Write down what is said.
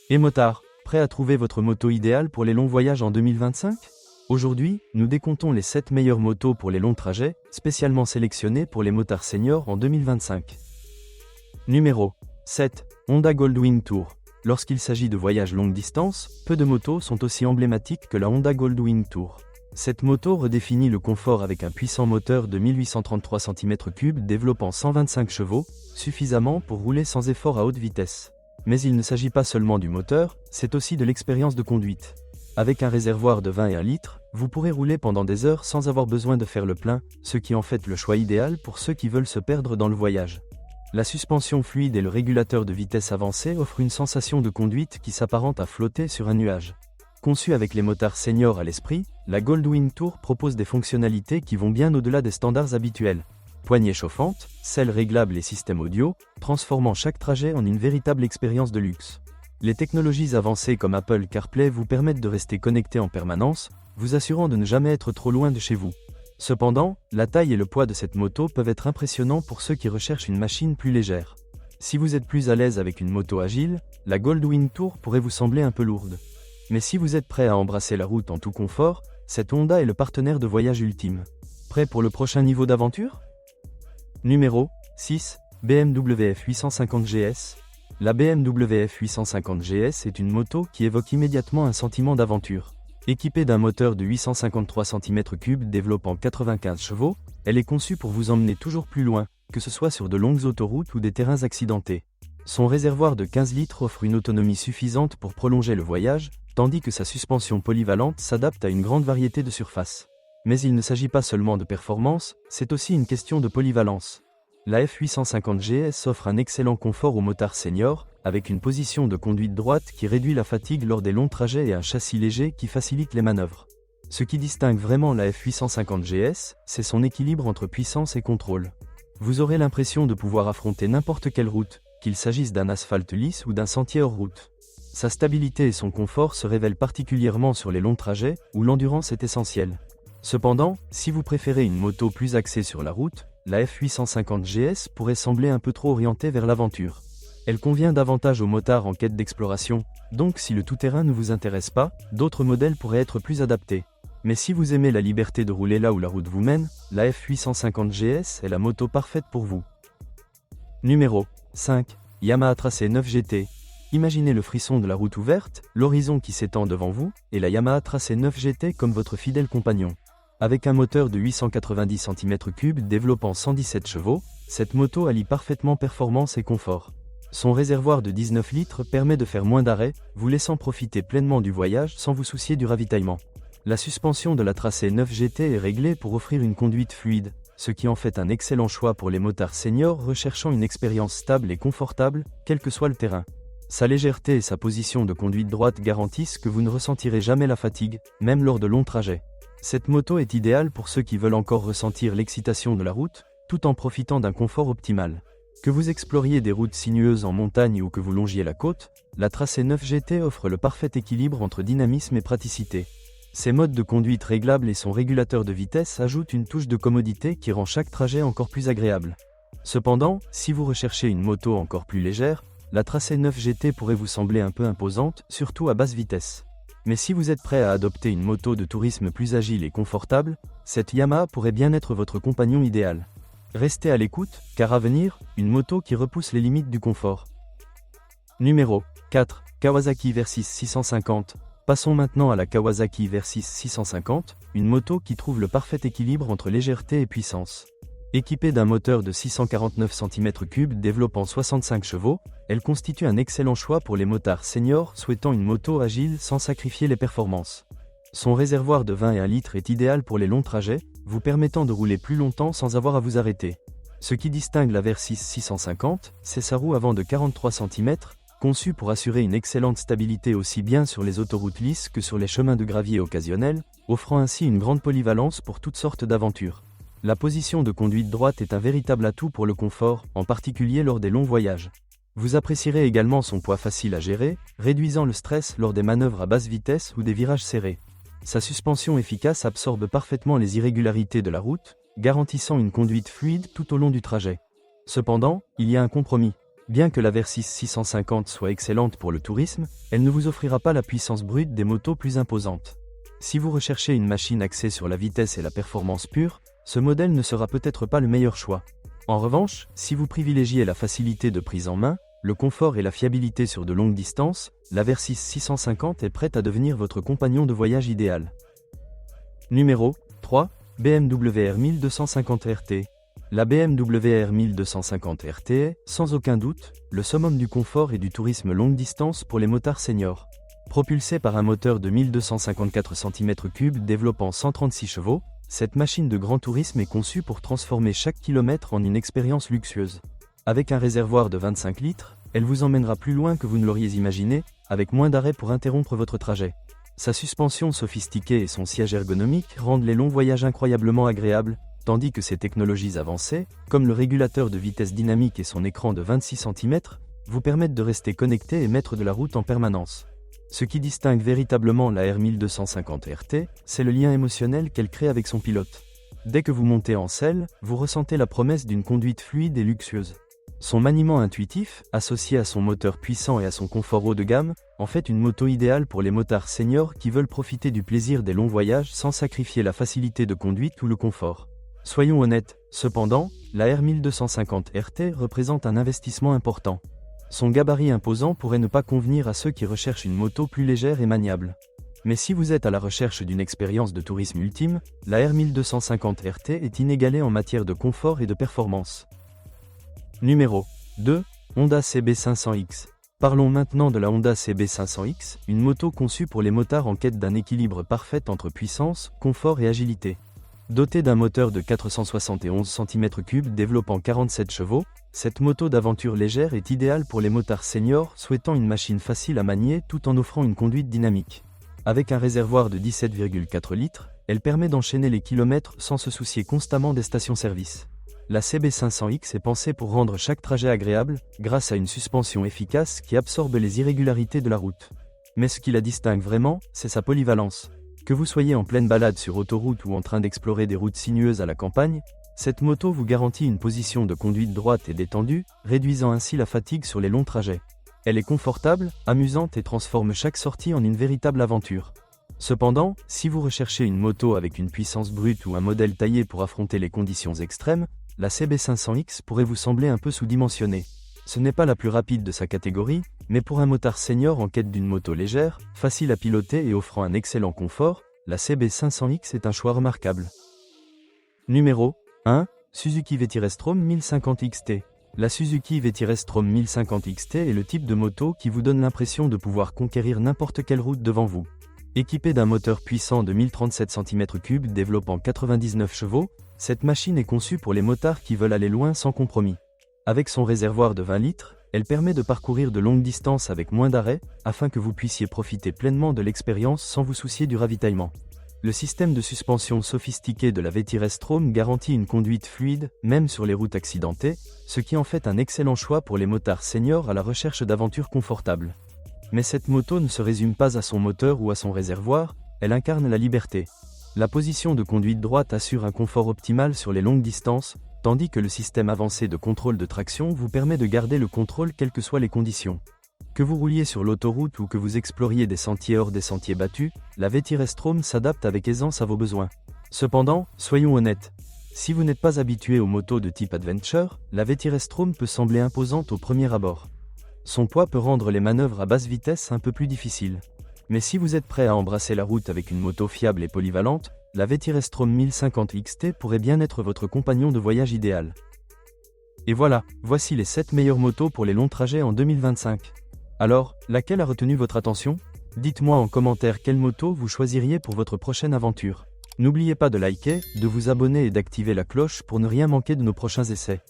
Et motard, prêt à trouver votre moto idéale pour les longs voyages en 2025 ? Aujourd'hui, nous décomptons les 7 meilleures motos pour les longs trajets, spécialement sélectionnées pour les motards seniors en 2025. Numéro 7. Honda Goldwing Tour. Lorsqu'il s'agit de voyages longue distance, peu de motos sont aussi emblématiques que la Honda Goldwing Tour. Cette moto redéfinit le confort avec un puissant moteur de 1833 cm3 développant 125 chevaux, suffisamment pour rouler sans effort à haute vitesse. Mais il ne s'agit pas seulement du moteur, c'est aussi de l'expérience de conduite. Avec un réservoir de 21 litres, vous pourrez rouler pendant des heures sans avoir besoin de faire le plein, ce qui en fait le choix idéal pour ceux qui veulent se perdre dans le voyage. La suspension fluide et le régulateur de vitesse avancé offrent une sensation de conduite qui s'apparente à flotter sur un nuage. Conçue avec les motards seniors à l'esprit, la Goldwing Tour propose des fonctionnalités qui vont bien au-delà des standards habituels. Poignée chauffante, selle réglable et système audio, transformant chaque trajet en une véritable expérience de luxe. Les technologies avancées comme Apple CarPlay vous permettent de rester connecté en permanence, vous assurant de ne jamais être trop loin de chez vous. Cependant, la taille et le poids de cette moto peuvent être impressionnants pour ceux qui recherchent une machine plus légère. Si vous êtes plus à l'aise avec une moto agile, la Goldwing Tour pourrait vous sembler un peu lourde. Mais si vous êtes prêt à embrasser la route en tout confort, cette Honda est le partenaire de voyage ultime. Prêt pour le prochain niveau d'aventure ? Numéro 6. BMW F850 GS. La BMW F850 GS est une moto qui évoque immédiatement un sentiment d'aventure. Équipée d'un moteur de 853 cm3 développant 95 chevaux, elle est conçue pour vous emmener toujours plus loin, que ce soit sur de longues autoroutes ou des terrains accidentés. Son réservoir de 15 litres offre une autonomie suffisante pour prolonger le voyage, tandis que sa suspension polyvalente s'adapte à une grande variété de surfaces. Mais il ne s'agit pas seulement de performance, c'est aussi une question de polyvalence. La F850 GS offre un excellent confort aux motards seniors, avec une position de conduite droite qui réduit la fatigue lors des longs trajets et un châssis léger qui facilite les manœuvres. Ce qui distingue vraiment la F850 GS, c'est son équilibre entre puissance et contrôle. Vous aurez l'impression de pouvoir affronter n'importe quelle route, qu'il s'agisse d'un asphalte lisse ou d'un sentier hors route. Sa stabilité et son confort se révèlent particulièrement sur les longs trajets, où l'endurance est essentielle. Cependant, si vous préférez une moto plus axée sur la route, la F850 GS pourrait sembler un peu trop orientée vers l'aventure. Elle convient davantage aux motards en quête d'exploration, donc si le tout-terrain ne vous intéresse pas, d'autres modèles pourraient être plus adaptés. Mais si vous aimez la liberté de rouler là où la route vous mène, la F850 GS est la moto parfaite pour vous. Numéro 5. Yamaha Tracé 9 GT. Imaginez le frisson de la route ouverte, l'horizon qui s'étend devant vous, et la Yamaha Tracé 9 GT comme votre fidèle compagnon. Avec un moteur de 890 cm3 développant 117 chevaux, cette moto allie parfaitement performance et confort. Son réservoir de 19 litres permet de faire moins d'arrêts, vous laissant profiter pleinement du voyage sans vous soucier du ravitaillement. La suspension de la Tracé 9 GT est réglée pour offrir une conduite fluide, ce qui en fait un excellent choix pour les motards seniors recherchant une expérience stable et confortable, quel que soit le terrain. Sa légèreté et sa position de conduite droite garantissent que vous ne ressentirez jamais la fatigue, même lors de longs trajets. Cette moto est idéale pour ceux qui veulent encore ressentir l'excitation de la route, tout en profitant d'un confort optimal. Que vous exploriez des routes sinueuses en montagne ou que vous longiez la côte, la Tracé 9 GT offre le parfait équilibre entre dynamisme et praticité. Ses modes de conduite réglables et son régulateur de vitesse ajoutent une touche de commodité qui rend chaque trajet encore plus agréable. Cependant, si vous recherchez une moto encore plus légère, la Tracé 9 GT pourrait vous sembler un peu imposante, surtout à basse vitesse. Mais si vous êtes prêt à adopter une moto de tourisme plus agile et confortable, cette Yamaha pourrait bien être votre compagnon idéal. Restez à l'écoute, car à venir, une moto qui repousse les limites du confort. Numéro 4. Kawasaki Versys 650. Passons maintenant à la Kawasaki Versys 650, une moto qui trouve le parfait équilibre entre légèreté et puissance. Équipée d'un moteur de 649 cm3 développant 65 chevaux, elle constitue un excellent choix pour les motards seniors souhaitant une moto agile sans sacrifier les performances. Son réservoir de 21 litres est idéal pour les longs trajets, vous permettant de rouler plus longtemps sans avoir à vous arrêter. Ce qui distingue la Versys 650, c'est sa roue avant de 43 cm, conçue pour assurer une excellente stabilité aussi bien sur les autoroutes lisses que sur les chemins de gravier occasionnels, offrant ainsi une grande polyvalence pour toutes sortes d'aventures. La position de conduite droite est un véritable atout pour le confort, en particulier lors des longs voyages. Vous apprécierez également son poids facile à gérer, réduisant le stress lors des manœuvres à basse vitesse ou des virages serrés. Sa suspension efficace absorbe parfaitement les irrégularités de la route, garantissant une conduite fluide tout au long du trajet. Cependant, il y a un compromis. Bien que la Versys 650 soit excellente pour le tourisme, elle ne vous offrira pas la puissance brute des motos plus imposantes. Si vous recherchez une machine axée sur la vitesse et la performance pure, ce modèle ne sera peut-être pas le meilleur choix. En revanche, si vous privilégiez la facilité de prise en main, le confort et la fiabilité sur de longues distances, la Versys 650 est prête à devenir votre compagnon de voyage idéal. Numéro 3. BMW R 1250 RT. La BMW R 1250 RT est, sans aucun doute, le summum du confort et du tourisme longue distance pour les motards seniors. Propulsée par un moteur de 1254 cm3 développant 136 chevaux, cette machine de grand tourisme est conçue pour transformer chaque kilomètre en une expérience luxueuse. Avec un réservoir de 25 litres, elle vous emmènera plus loin que vous ne l'auriez imaginé, avec moins d'arrêts pour interrompre votre trajet. Sa suspension sophistiquée et son siège ergonomique rendent les longs voyages incroyablement agréables, tandis que ses technologies avancées, comme le régulateur de vitesse dynamique et son écran de 26 cm, vous permettent de rester connecté et maître de la route en permanence. Ce qui distingue véritablement la R 1250 RT, c'est le lien émotionnel qu'elle crée avec son pilote. Dès que vous montez en selle, vous ressentez la promesse d'une conduite fluide et luxueuse. Son maniement intuitif, associé à son moteur puissant et à son confort haut de gamme, en fait une moto idéale pour les motards seniors qui veulent profiter du plaisir des longs voyages sans sacrifier la facilité de conduite ou le confort. Soyons honnêtes, cependant, la R 1250 RT représente un investissement important. Son gabarit imposant pourrait ne pas convenir à ceux qui recherchent une moto plus légère et maniable. Mais si vous êtes à la recherche d'une expérience de tourisme ultime, la R 1250 RT est inégalée en matière de confort et de performance. Numéro 2. Honda CB500X. Parlons maintenant de la Honda CB500X, une moto conçue pour les motards en quête d'un équilibre parfait entre puissance, confort et agilité. Dotée d'un moteur de 471 cm3 développant 47 chevaux, cette moto d'aventure légère est idéale pour les motards seniors souhaitant une machine facile à manier tout en offrant une conduite dynamique. Avec un réservoir de 17,4 litres, elle permet d'enchaîner les kilomètres sans se soucier constamment des stations-service. La CB500X est pensée pour rendre chaque trajet agréable, grâce à une suspension efficace qui absorbe les irrégularités de la route. Mais ce qui la distingue vraiment, c'est sa polyvalence. Que vous soyez en pleine balade sur autoroute ou en train d'explorer des routes sinueuses à la campagne, cette moto vous garantit une position de conduite droite et détendue, réduisant ainsi la fatigue sur les longs trajets. Elle est confortable, amusante et transforme chaque sortie en une véritable aventure. Cependant, si vous recherchez une moto avec une puissance brute ou un modèle taillé pour affronter les conditions extrêmes, la CB500X pourrait vous sembler un peu sous-dimensionnée. Ce n'est pas la plus rapide de sa catégorie, mais pour un motard senior en quête d'une moto légère, facile à piloter et offrant un excellent confort, la CB500X est un choix remarquable. Numéro 1. Suzuki VTREstrom 1050 XT. La Suzuki VTREstrom 1050 XT est le type de moto qui vous donne l'impression de pouvoir conquérir n'importe quelle route devant vous. Équipée d'un moteur puissant de 1037 cm3 développant 99 chevaux, cette machine est conçue pour les motards qui veulent aller loin sans compromis. Avec son réservoir de 20 litres, elle permet de parcourir de longues distances avec moins d'arrêts, afin que vous puissiez profiter pleinement de l'expérience sans vous soucier du ravitaillement. Le système de suspension sophistiqué de la VTREstrom garantit une conduite fluide, même sur les routes accidentées, ce qui en fait un excellent choix pour les motards seniors à la recherche d'aventures confortables. Mais cette moto ne se résume pas à son moteur ou à son réservoir, elle incarne la liberté. La position de conduite droite assure un confort optimal sur les longues distances, tandis que le système avancé de contrôle de traction vous permet de garder le contrôle quelles que soient les conditions. Que vous rouliez sur l'autoroute ou que vous exploriez des sentiers hors des sentiers battus, la VTREstrom s'adapte avec aisance à vos besoins. Cependant, soyons honnêtes, si vous n'êtes pas habitué aux motos de type Adventure, la VTREstrom peut sembler imposante au premier abord. Son poids peut rendre les manœuvres à basse vitesse un peu plus difficiles. Mais si vous êtes prêt à embrasser la route avec une moto fiable et polyvalente, la VTREstrom 1050 XT pourrait bien être votre compagnon de voyage idéal. Et voilà, voici les 7 meilleures motos pour les longs trajets en 2025. Alors, laquelle a retenu votre attention? Dites-moi en commentaire quelle moto vous choisiriez pour votre prochaine aventure. N'oubliez pas de liker, de vous abonner et d'activer la cloche pour ne rien manquer de nos prochains essais.